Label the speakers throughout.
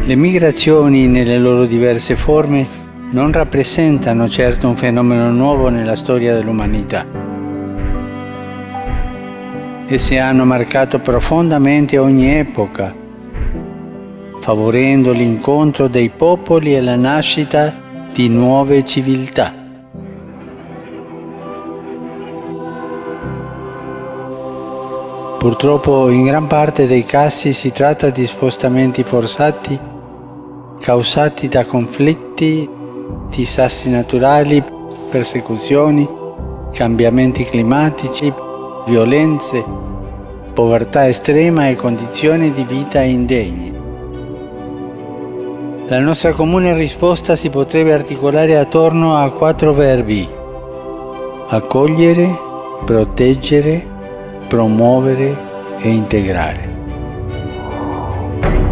Speaker 1: Le migrazioni nelle loro diverse forme non rappresentano certo un fenomeno nuovo nella storia dell'umanità. Esse hanno marcato profondamente ogni epoca, favorendo l'incontro dei popoli e la nascita di nuove civiltà. Purtroppo in gran parte dei casi si tratta di spostamenti forzati causati da conflitti, disastri naturali, persecuzioni, cambiamenti climatici, violenze, povertà estrema e condizioni di vita indegne. La nostra comune risposta si potrebbe articolare attorno a 4 verbi: accogliere, proteggere, promuovere e integrare.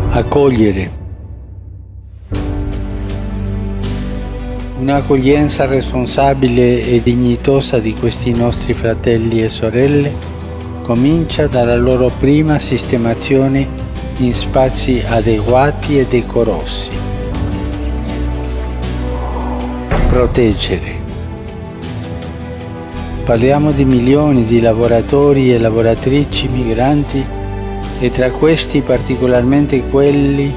Speaker 1: Accogliere. Un'accoglienza responsabile e dignitosa di questi nostri fratelli e sorelle comincia dalla loro prima sistemazione in spazi adeguati e decorosi. Proteggere. Parliamo di milioni di lavoratori e lavoratrici migranti e tra questi particolarmente quelli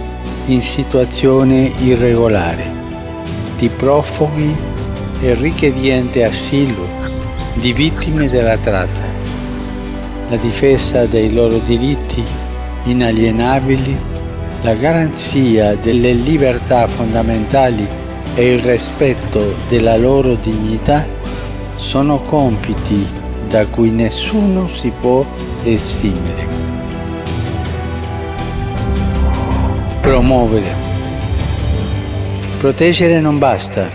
Speaker 1: in situazione irregolare, di profughi e richiedenti asilo, di vittime della tratta. La difesa dei loro diritti inalienabili, la garanzia delle libertà fondamentali e il rispetto della loro dignità sono compiti da cui nessuno si può esimere. Promuovere. Proteggere non basta,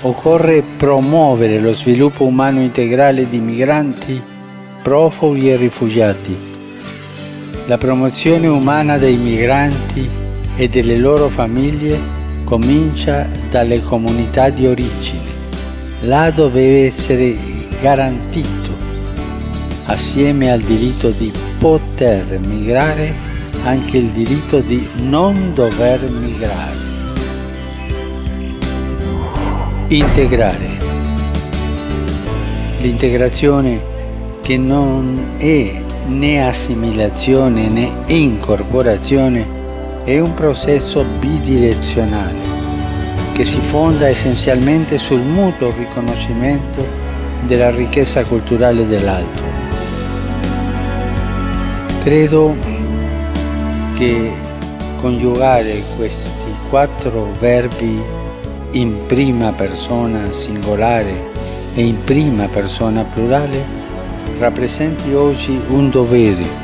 Speaker 1: occorre promuovere lo sviluppo umano integrale di migranti, profughi e rifugiati. La promozione umana dei migranti e delle loro famiglie comincia dalle comunità di origine. Là deve essere garantito, assieme al diritto di poter migrare, anche il diritto di non dover migrare. Integrare. L'integrazione, che non è né assimilazione né incorporazione, è un processo bidirezionale che si fonda essenzialmente sul mutuo riconoscimento della ricchezza culturale dell'altro. Credo che coniugare questi 4 verbi in prima persona singolare e in prima persona plurale rappresenti oggi un dovere